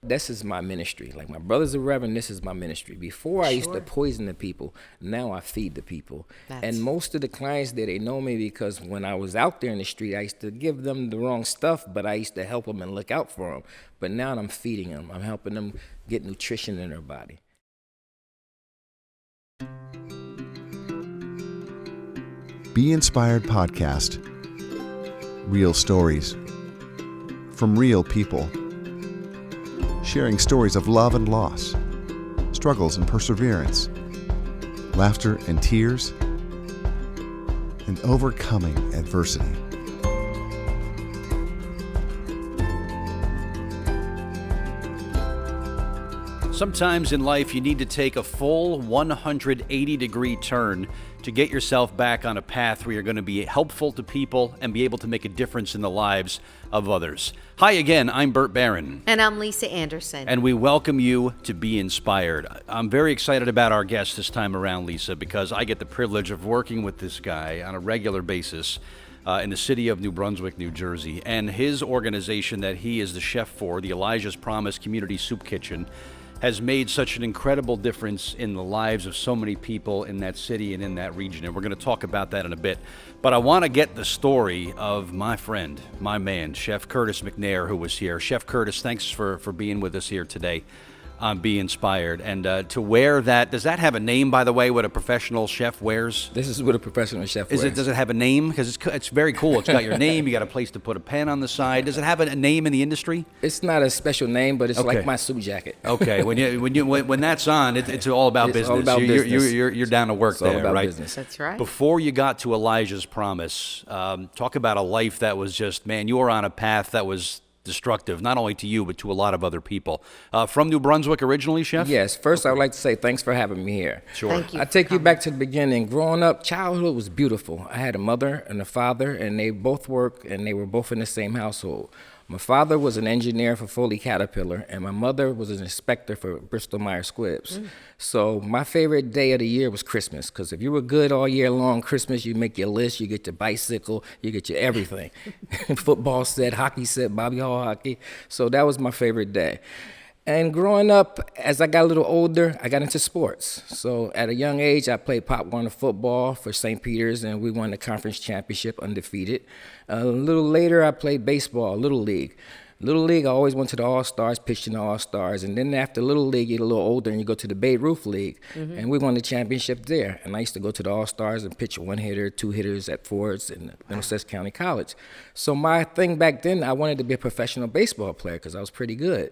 This is my ministry. Like my brother's a reverend, this is my ministry. Before I used to poison the people, now I feed the people. And most of the clients there, they know me because when I was out there in the street, I used to give them the wrong stuff, but I used to help them and look out for them. But now I'm feeding them. I'm helping them get nutrition in their body. Be Inspired Podcast. Real stories from real people. Sharing stories of love and loss, struggles and perseverance, laughter and tears, and overcoming adversity. Sometimes in life you need to take a full 180-degree turn to get yourself back on a path where you're going to be helpful to people and be able to make a difference in the lives of others. Hi again, I'm Bert Barron. And I'm Lisa Anderson. And we welcome you to Be Inspired. I'm very excited about our guest this time around, Lisa, because I get the privilege of working with this guy on a regular basis in the city of New Brunswick, New Jersey. And his organization that he is the chef for, the Elijah's Promise Community Soup Kitchen, has made such an incredible difference in the lives of so many people in that city and in that region. And we're going to talk about that in a bit. But I want to get the story of my friend, my man, Chef Curtis McNair, who was here. Chef Curtis, thanks for being with us here today on Be Inspired. And to wear that, does that have a name, by the way, what a professional chef wears? This is what a professional chef wears. Does it have a name? Because it's very cool. It's got your name. You got a place to put a pen on the side. Does it have a name in the industry? It's not a special name, but it's like my suit jacket. Okay, when that's on, it's all about business. All about business. You're down to work it's there, all about right? Business. That's right. Before you got to Elijah's Promise, talk about a life that was just, man, you were on a path that was destructive, not only to you, but to a lot of other people. From New Brunswick originally, Chef? Yes. First, I would like to say thanks for having me here. Sure. Thank you. I take you back to the beginning. Growing up, childhood was beautiful. I had a mother and a father, and they both worked, and they were both in the same household. My father was an engineer for Foley Caterpillar, and my mother was an inspector for Bristol-Myers Squibbs. So my favorite day of the year was Christmas, because if you were good all year long, Christmas, you make your list, you get your bicycle, you get your everything. Football set, hockey set, Bobby Hall hockey. So that was my favorite day. And growing up, as I got a little older, I got into sports. So at a young age, I played Pop Warner football for St. Peter's, and we won the conference championship undefeated. A little later, I played baseball, Little League. Little League, I always went to the All-Stars, pitched in the All-Stars. And then after Little League, you get a little older and you go to the Babe-Ruth League. And we won the championship there. And I used to go to the All-Stars and pitch one hitter, two hitters at Ford's in Middlesex County College. So my thing back then, I wanted to be a professional baseball player because I was pretty good.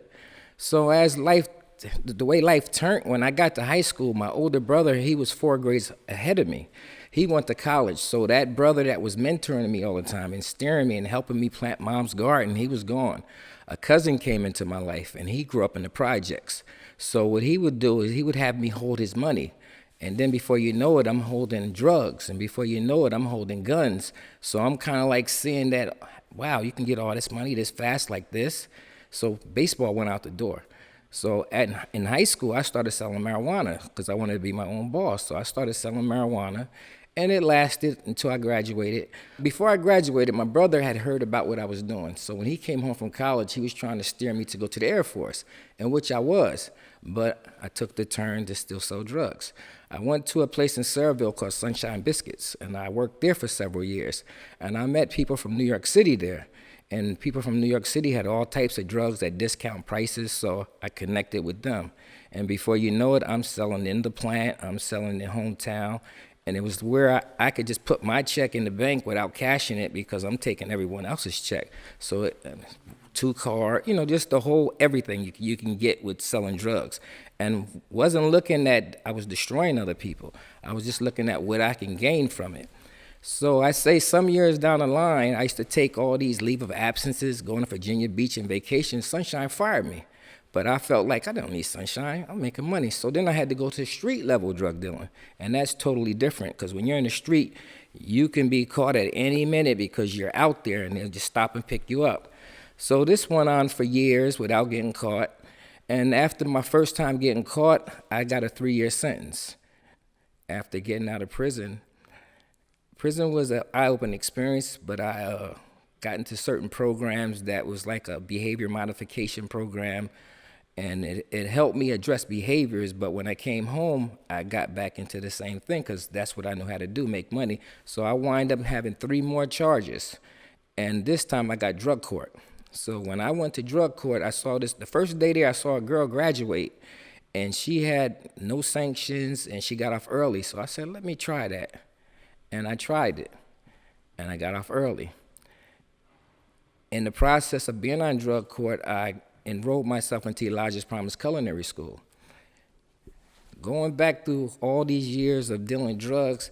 So as the way life turned, when I got to high school, my older brother, he was 4 grades ahead of me. He went to college, so that brother that was mentoring me all the time and steering me and helping me plant Mom's garden, he was gone. A cousin came into my life, and he grew up in the projects. So what he would do is he would have me hold his money. And then before you know it, I'm holding drugs. And before you know it, I'm holding guns. So I'm kind of like seeing that, wow, you can get all this money this fast like this. So baseball went out the door. So in high school, I started selling marijuana because I wanted to be my own boss. So I started selling marijuana, and it lasted until I graduated. Before I graduated, my brother had heard about what I was doing. So when he came home from college, he was trying to steer me to go to the Air Force, in which I was. But I took the turn to still sell drugs. I went to a place in Saraville called Sunshine Biscuits, and I worked there for several years. And I met people from New York City there. And people from New York City had all types of drugs at discount prices, so I connected with them. And before you know it, I'm selling in the plant, I'm selling in hometown, and it was where I could just put my check in the bank without cashing it because I'm taking everyone else's check. So 2-car, just the whole everything you can get with selling drugs. And wasn't looking at I was destroying other people. I was just looking at what I can gain from it. So I say some years down the line, I used to take all these leave of absences, going to Virginia Beach and vacation. Sunshine fired me. But I felt like I don't need Sunshine. I'm making money. So then I had to go to street level drug dealing. And that's totally different because when you're in the street, you can be caught at any minute because you're out there and they'll just stop and pick you up. So this went on for years without getting caught. And after my first time getting caught, I got a 3-year sentence. After getting out of prison was an eye-opening experience, but I got into certain programs that was like a behavior modification program, And it helped me address behaviors, but when I came home, I got back into the same thing because that's what I knew how to do, make money. So I wind up having 3 more charges. And this time I got drug court. So when I went to drug court, I saw this, the first day there, I saw a girl graduate, and she had no sanctions, and she got off early. So I said, let me try that. And I tried it, and I got off early. In the process of being on drug court, I enrolled myself into Elijah's Promise Culinary School. Going back through all these years of dealing drugs,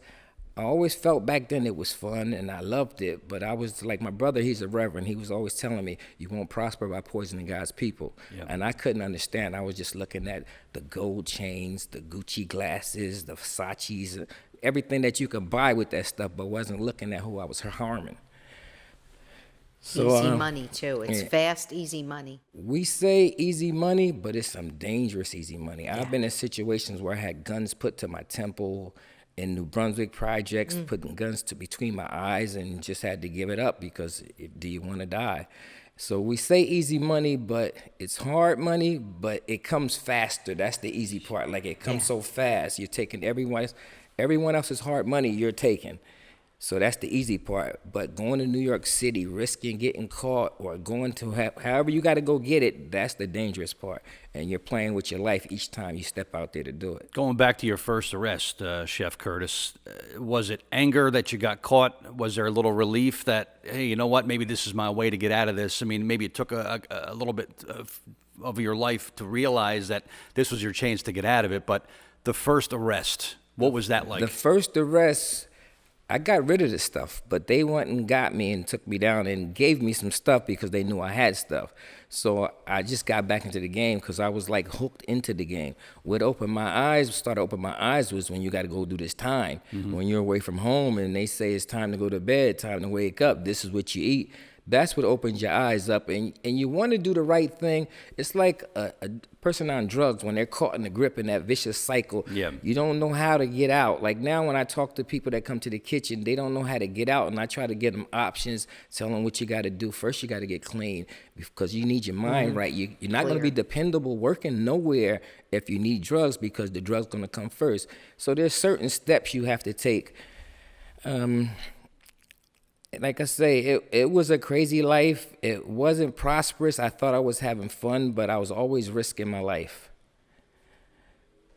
I always felt back then it was fun and I loved it, but I was like, my brother, he's a reverend. He was always telling me, you won't prosper by poisoning God's people. Yep. And I couldn't understand. I was just looking at the gold chains, the Gucci glasses, the Versace's, everything that you could buy with that stuff, but wasn't looking at who I was harming. So, easy money, too. It's fast, easy money. We say easy money, but it's some dangerous easy money. Yeah. I've been in situations where I had guns put to my temple in New Brunswick projects, putting guns between my eyes, and just had to give it up because do you want to die? So we say easy money, but it's hard money, but it comes faster. That's the easy part. Like, it comes so fast. You're taking everyone else's hard money you're taking. So that's the easy part. But going to New York City, risking getting caught, or going to however you got to go get it, that's the dangerous part. And you're playing with your life each time you step out there to do it. Going back to your first arrest, Chef Curtis, was it anger that you got caught? Was there a little relief that, hey, you know what, maybe this is my way to get out of this? I mean, maybe it took a little bit of your life to realize that this was your chance to get out of it. But the first arrest, what was that like? The first arrest, I got rid of the stuff, but they went and got me and took me down and gave me some stuff because they knew I had stuff. So I just got back into the game because I was like hooked into the game. What started opening my eyes was when you got to go do this time. Mm-hmm. When you're away from home and they say it's time to go to bed, time to wake up, this is what you eat. That's what opens your eyes up, and you want to do the right thing. It's like a person on drugs when they're caught in the grip in that vicious cycle. Yeah. You don't know how to get out. Like now when I talk to people that come to the kitchen, they don't know how to get out, and I try to give them options, tell them what you got to do. First, you got to get clean because you need your mind right. You're not going to be dependable working nowhere if you need drugs because the drug's going to come first. So there's certain steps you have to take. Like I say, it was a crazy life. It wasn't prosperous. I thought I was having fun, but I was always risking my life.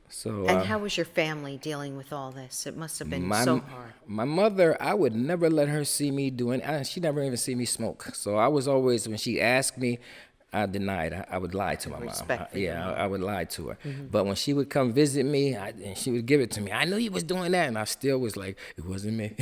So. And how was your family dealing with all this? It must have been so hard. My mother, I would never let her see me doing. She never even see me smoke. So I was always, when she asked me, I denied. I would lie to my mom. I would lie to her. Mm-hmm. But when she would come visit me, and she would give it to me, I knew you was doing that, and I still was like, it wasn't me.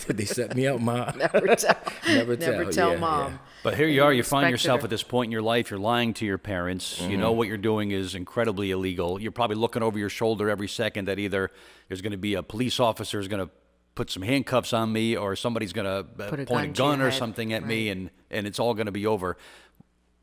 They set me up, Mom. Never tell Mom. Yeah. But here you are. You find yourself at this point in your life. You're lying to your parents. Mm-hmm. You know what you're doing is incredibly illegal. You're probably looking over your shoulder every second that either there's going to be a police officer who's going to put some handcuffs on me, or somebody's going to point a gun or something at me, and it's all going to be over.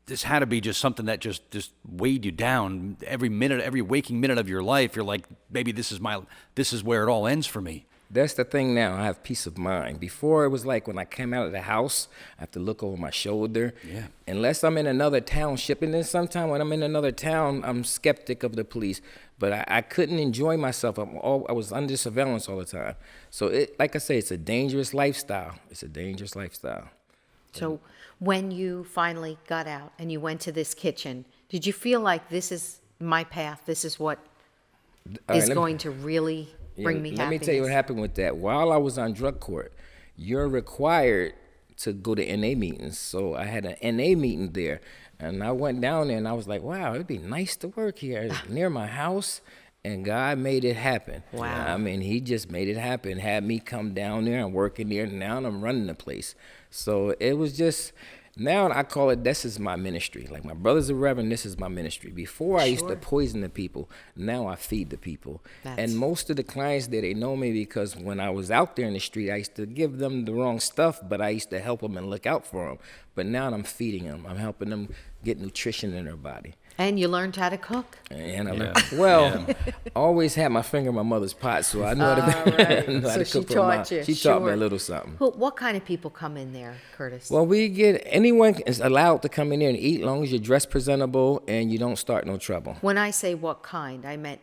This had to be just something that just weighed you down every minute, every waking minute of your life. You're like, maybe this is where it all ends for me. That's the thing now. I have peace of mind. Before, it was like when I came out of the house, I have to look over my shoulder. Yeah. Unless I'm in another township. And then sometime when I'm in another town, I'm skeptic of the police. But I couldn't enjoy myself. I was under surveillance all the time. So, like I say, it's a dangerous lifestyle. It's a dangerous lifestyle. So when you finally got out and you went to this kitchen, did you feel like this is my path? This is what is going to really bring me happiness? Let me tell you what happened with that. While I was on drug court, you're required to go to NA meetings. So I had an NA meeting there. And I went down there and I was like, wow, it'd be nice to work here near my house. And God made it happen. Wow. I mean, he just made it happen. Had me come down there and work in there. And now I'm running the place. So it was just, now I call it, this is my ministry. Like my brother's a reverend, this is my ministry. Before I used to poison the people. Now I feed the people. And most of the clients there, they know me because when I was out there in the street, I used to give them the wrong stuff, but I used to help them and look out for them. But now I'm feeding them. I'm helping them get nutrition in her body. And you learned how to cook? And I learned, I always had my finger in my mother's pot, so I know how to, So she cook for taught you. She taught me a Sure. little something. What kind of people come in there, Curtis? Well, anyone is allowed to come in there and eat, as long as you're dressed presentable and you don't start no trouble. When I say what kind, I meant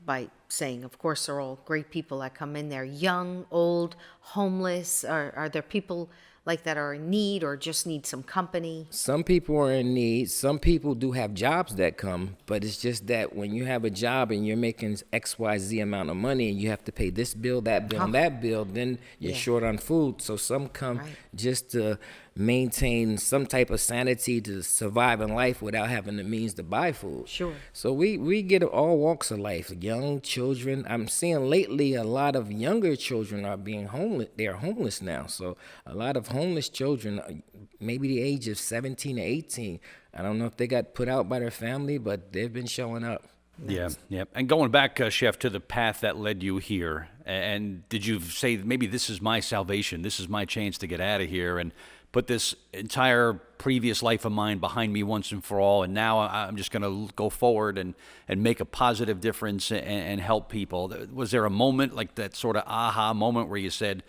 by saying, of course, they're all great people that come in there. Young, old, homeless. Are there people like that are in need or just need some company? Some people are in need. Some people do have jobs that come, but it's just that when you have a job and you're making XYZ amount of money and you have to pay this bill, that bill, and that bill, then you're short on food. So some come just to maintain some type of sanity to survive in life without having the means to buy food. Sure. So we get all walks of life, young children. I'm seeing lately a lot of younger children are being homeless. They are homeless now. So a lot of homeless children, maybe the age of 17 or 18. I don't know if they got put out by their family, but they've been showing up. Yeah. And going back, Chef, to the path that led you here, and did you say maybe this is my salvation, this is my chance to get out of here and put this entire previous life of mine behind me once and for all, and now I'm just going to go forward and make a positive difference and help people? Was there a moment, like that sort of aha moment, where you said,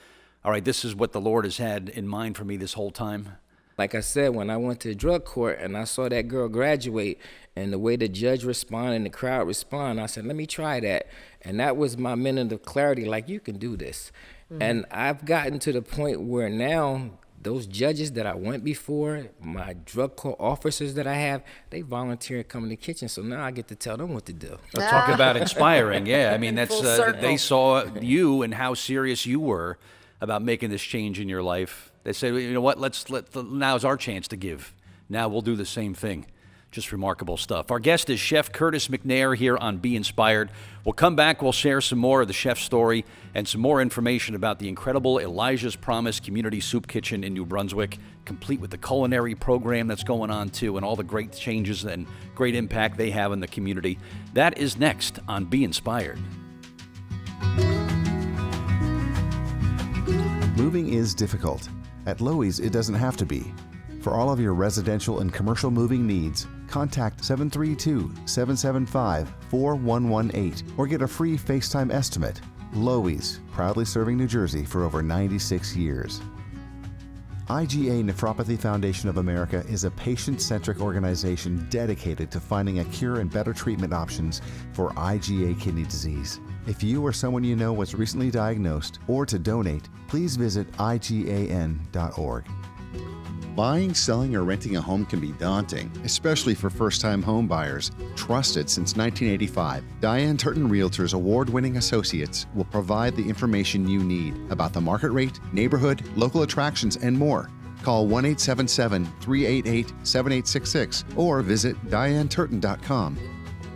all right, this is what the Lord has had in mind for me this whole time? Like I said, when I went to drug court and I saw that girl graduate and the way the judge responded and the crowd respond, I said, let me try that. And that was my minute of clarity, like, you can do this. Mm-hmm. And I've gotten to the point where now those judges that I went before, my drug court officers that I have, they volunteer to come in the kitchen. So now I get to tell them what to do. Talk about inspiring. Yeah, I mean, that's Full circle. they saw you and how serious you were about making this change in your life. They said, you know what, now's our chance to give. Now we'll do the same thing. Just remarkable stuff. Our guest is Chef Curtis McNair here on Be Inspired. We'll come back, we'll share some more of the chef's story and some more information about the incredible Elijah's Promise Community Soup Kitchen in New Brunswick, complete with the culinary program that's going on too, and all the great changes and great impact they have in the community. That is next on Be Inspired. Moving is difficult. At Lowe's, it doesn't have to be. For all of your residential and commercial moving needs, contact 732-775-4118 or get a free FaceTime estimate. Lowe's, proudly serving New Jersey for over 96 years. IgA Nephropathy Foundation of America is a patient-centric organization dedicated to finding a cure and better treatment options for IgA kidney disease. If you or someone you know was recently diagnosed or to donate, please visit IGAN.org. Buying, selling, or renting a home can be daunting, especially for first-time home buyers. Trusted since 1985, Diane Turton Realtors award-winning associates will provide the information you need about the market rate, neighborhood, local attractions, and more. Call 1-877-388-7866 or visit DianeTurton.com.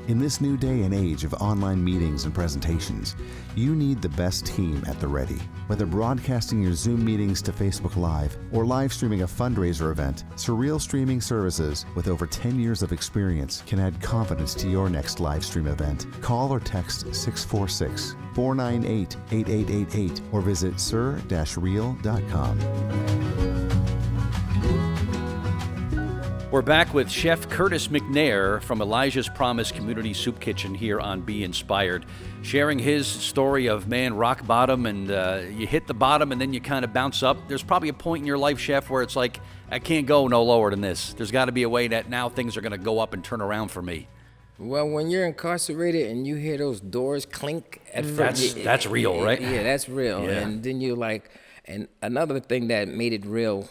In this new day and age of online meetings and presentations, you need the best team at the ready. Whether broadcasting your Zoom meetings to Facebook Live or live streaming a fundraiser event, Surreal Streaming Services, with over 10 years of experience, can add confidence to your next live stream event. Call or text 646-498-8888 or visit sur-real.com. We're back with Chef Curtis McNair from Elijah's Promise Community Soup Kitchen here on Be Inspired, sharing his story of, man, rock bottom, and you hit the bottom and then you kind of bounce up. There's probably a point in your life, Chef, where it's like, I can't go no lower than this. There's got to be a way that now things are going to go up and turn around for me. Well, when you're incarcerated and you hear those doors clink at first, that's real, right? Yeah, that's real. Yeah. And then you're like, and another thing that made it real,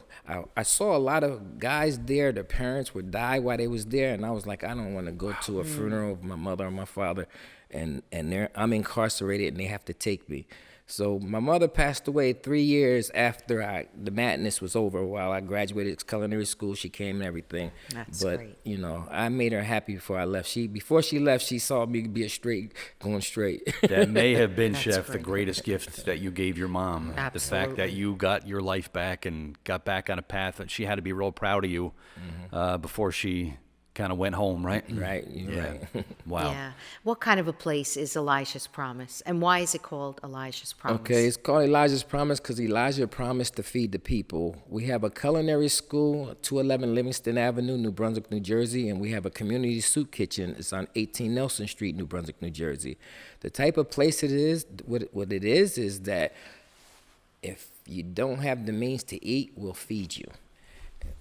I saw a lot of guys there, their parents would die while they was there, and I was like, I don't want to go to a funeral of my mother or my father, and I'm incarcerated and they have to take me. So my mother passed away 3 years after the madness was over. While I graduated culinary school, she came and everything. That's but, great. you know, I made her happy before I left. Before she left, she saw me going straight. That may have been, That's Chef, the great. greatest gift that you gave your mom. Absolutely. The fact that you got your life back and got back on a path, and she had to be real proud of you before she kind of went home, right? Right, you're right. Wow. Yeah. What kind of a place is Elijah's Promise? And why is it called Elijah's Promise? Okay, it's called Elijah's Promise because Elijah promised to feed the people. We have a culinary school, 211 Livingston Avenue, New Brunswick, New Jersey, and we have a community soup kitchen. It's on 18 Nelson Street, New Brunswick, New Jersey. The type of place it is, what it is that if you don't have the means to eat, we'll feed you.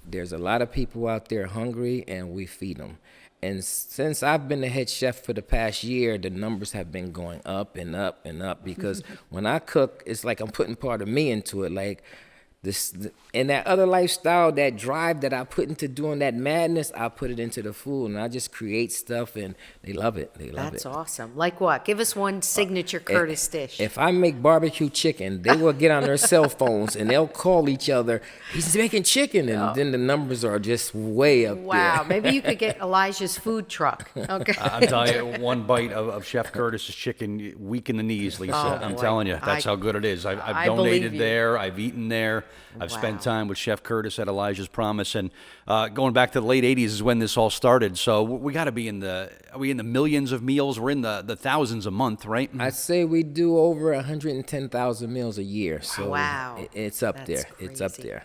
There's a lot of people out there hungry, and we feed them. And since I've been the head chef for the past year, the numbers have been going up and up and up because when I cook, it's like I'm putting part of me into it. Like and that other lifestyle, that drive that I put into doing that madness, I put it into the food, and I just create stuff, and they love it. They love it. That's awesome. Like what? Give us one signature Curtis dish. If I make barbecue chicken, they will get on their cell phones and they'll call each other, he's making chicken, and then the numbers are just way up there. Wow. Maybe you could get Elijah's food truck. Okay. I'm telling you, one bite of Chef Curtis's chicken, weak in the knees, Lisa. I'm boy. telling you, that's how good it is. I've I believe donated you. there. I've eaten there. I've spent Wow. time with Chef Curtis at Elijah's Promise, and going back to the late '80s is when this all started. So we got to be are we in the millions of meals? We're in the thousands a month, right? I'd say we do over 110,000 meals a year. So Wow. it's up That's there. It's up crazy. there.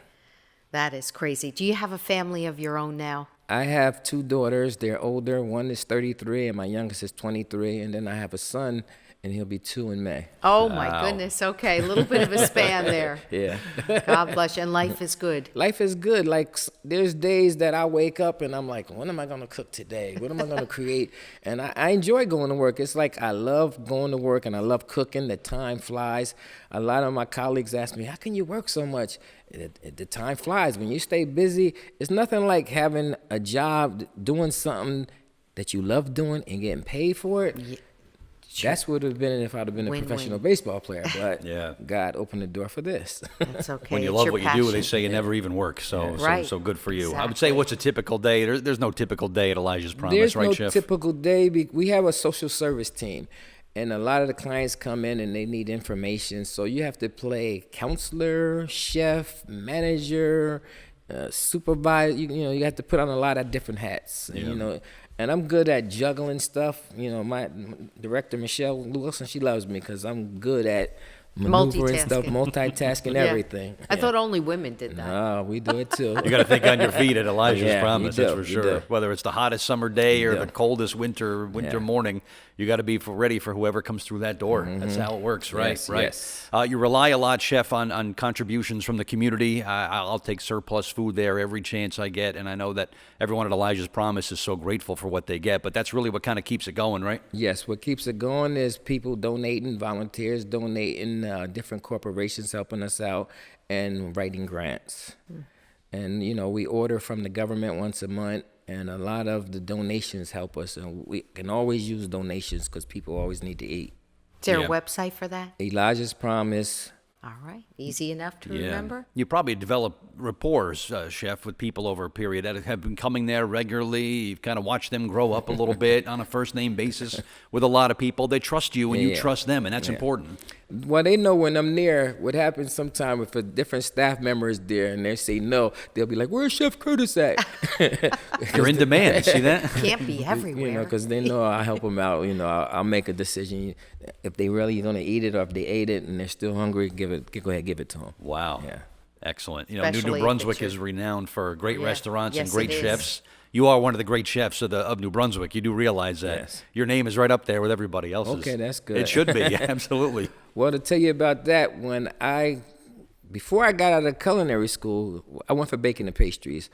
That is crazy. Do you have a family of your own now? I have two daughters. They're older. One is 33, and my youngest is 23. And then I have a son, and he'll be 2 in May. Oh, my goodness. Okay. A little bit of a span there. Yeah. God bless you. And life is good. Life is good. Like, there's days that I wake up and I'm like, what am I going to cook today? What am I going to create? And I enjoy going to work. It's like I love going to work and I love cooking. The time flies. A lot of my colleagues ask me, how can you work so much? The time flies. When you stay busy, it's nothing like having a job, doing something that you love doing and getting paid for it. Yeah. That's what it would have been if I'd have been a Win-win. professional baseball player. But Yeah. God opened the door for this. That's okay. When you It's love your what you do, they passion. say you never even work. So, Right. so good for you. I would say, Exactly. what's a typical day? There's no typical day at Elijah's Promise, There's right, no Chef? typical day. We have a social service team, and a lot of the clients come in and they need information. So you have to play counselor, chef, manager, supervisor. You have to put on a lot of different hats. And, and I'm good at juggling stuff. My director, Michelle Wilson, she loves me because I'm good at maneuvering stuff, multitasking Yeah. everything. I thought only women did that. No, we do it too. You got to think on your feet at Elijah's Yeah, Promise, you that's do, for you sure. do. Whether it's the hottest summer day or You the do. coldest winter morning, you got to be ready for whoever comes through that door. That's how it works, right? Yes, right. yes. You rely a lot, Chef, on contributions from the community. I'll take surplus food there every chance I get, and I know that everyone at Elijah's Promise is so grateful for what they get. But that's really what kind of keeps it going, right? Yes, what keeps it going is people donating, volunteers donating, different corporations helping us out, and writing grants. And, we order from the government once a month, and a lot of the donations help us. And we can always use donations because people always need to eat. Is there Yeah. a website for that? Elijah's Promise. All right. Easy enough to remember? You probably develop rapport, Chef, with people over a period that have been coming there regularly. You've kind of watched them grow up a little bit on a first-name basis with a lot of people. They trust you and you Yeah. trust them, and that's important. Well, they know when I'm there. What happens sometimes if a different staff member is there and they say no, they'll be like, "Where's Chef Curtis at?" You're in demand. See that? Can't be everywhere. Because they know I help them out. I'll make a decision if they really gonna eat it or if they ate it and they're still hungry. Go ahead, give it to them. Wow. Yeah. Excellent. Especially New if Brunswick it's is renowned for great Yeah. restaurants and Yes, great it is. chefs. You are one of the great chefs of New Brunswick. You do realize that. Yes. Your name is right up there with everybody else's. Okay, that's good. It should be. Absolutely. Well, to tell you about that, before I got out of culinary school, I went for baking and pastries.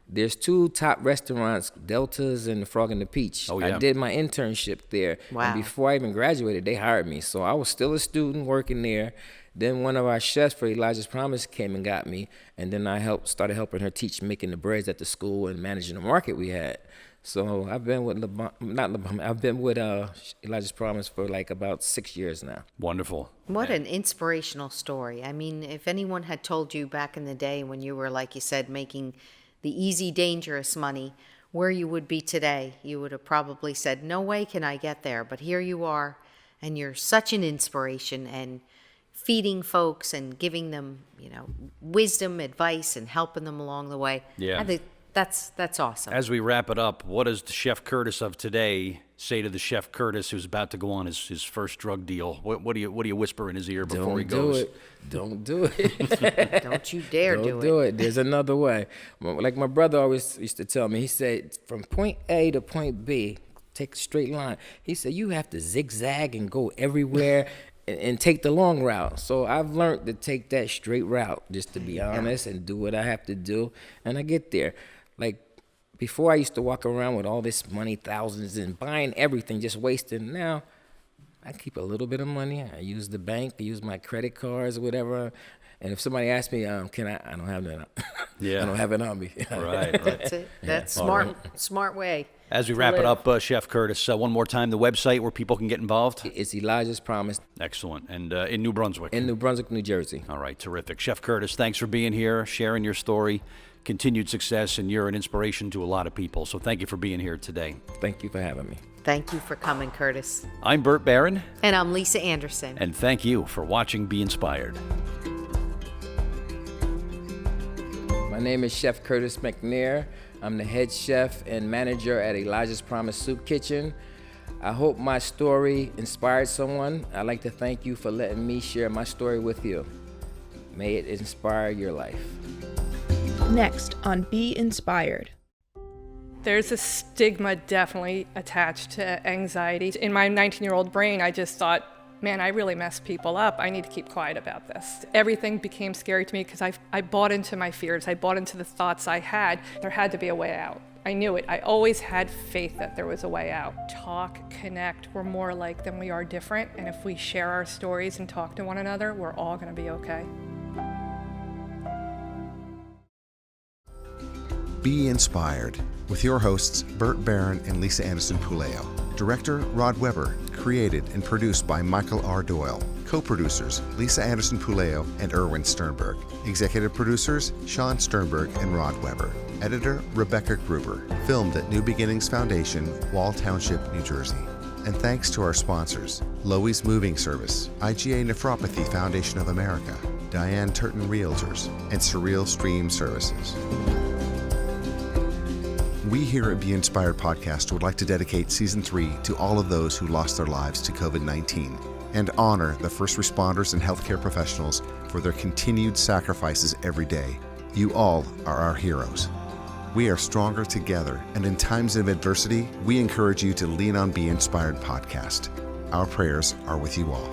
There's 2 top restaurants, Delta's and the Frog and the Peach. Oh, yeah. I did my internship there. Wow. And before I even graduated, they hired me. So I was still a student working there. Then one of our chefs for Elijah's Promise came and got me. And then I started helping her teach making the breads at the school and managing the market we had. So I've been with Elijah's Promise for like about 6 years now. Wonderful. What an inspirational story. I mean, if anyone had told you back in the day when you were, like you said, making the easy, dangerous money, where you would be today, you would have probably said, no way can I get there. But here you are, and you're such an inspiration and feeding folks and giving them, wisdom, advice, and helping them along the way. Yeah. I think that's awesome. As we wrap it up, what does the Chef Curtis of today say to the Chef Curtis who's about to go on his first drug deal? What do you whisper in his ear before he goes? Don't do it. Don't you dare Don't do it. There's another way. Like my brother always used to tell me, he said, from point A to point B, take a straight line. He said, you have to zigzag and go everywhere and take the long route. So I've learned to take that straight route, just to be honest, and do what I have to do, and I get there. Like, before I used to walk around with all this money, thousands, and buying everything, just wasting. Now, I keep a little bit of money. I use the bank, I use my credit cards or whatever. And if somebody asks me, can I don't have that. Yeah. I don't have it on me. Right. That's it. That's smart way. As we to wrap it live. up, Chef Curtis, one more time, the website where people can get involved. It's Elijah's Promise Excellent. And in New Brunswick. in New Brunswick, New Jersey. All right, terrific. Chef Curtis, thanks for being here, sharing your story, continued success, and you're an inspiration to a lot of people. So thank you for being here today. Thank you for having me. Thank you for coming, Curtis. I'm Bert Barron, And I'm Lisa Anderson. and thank you for watching Be Inspired. My name is Chef Curtis McNair. I'm the head chef and manager at Elijah's Promise Soup Kitchen. I hope my story inspired someone. I'd like to thank you for letting me share my story with you. May it inspire your life. Next on Be Inspired. There's a stigma definitely attached to anxiety. In my 19-year-old brain, I just thought, man, I really mess people up. I need to keep quiet about this. Everything became scary to me because I bought into my fears. I bought into the thoughts I had. There had to be a way out. I knew it. I always had faith that there was a way out. Talk, connect. We're more alike than we are different. And if we share our stories and talk to one another, we're all going to be okay. Be Inspired with your hosts Bert Barron and Lisa Anderson-Puleo. Director Rod Weber. Created and produced by Michael R. Doyle. Co-producers Lisa Anderson-Puleo and Irwin Sternberg. Executive producers Sean Sternberg and Rod Weber. Editor Rebecca Gruber. Filmed at New Beginnings Foundation, Wall Township, New Jersey. And thanks to our sponsors, Loewy's Moving Service, IGA Nephropathy Foundation of America, D.A.R.E Realtors, and Surreal Stream Services. We here at Be Inspired Podcast would like to dedicate Season 3 to all of those who lost their lives to COVID-19 and honor the first responders and healthcare professionals for their continued sacrifices every day. You all are our heroes. We are stronger together, and in times of adversity, we encourage you to lean on Be Inspired Podcast. Our prayers are with you all.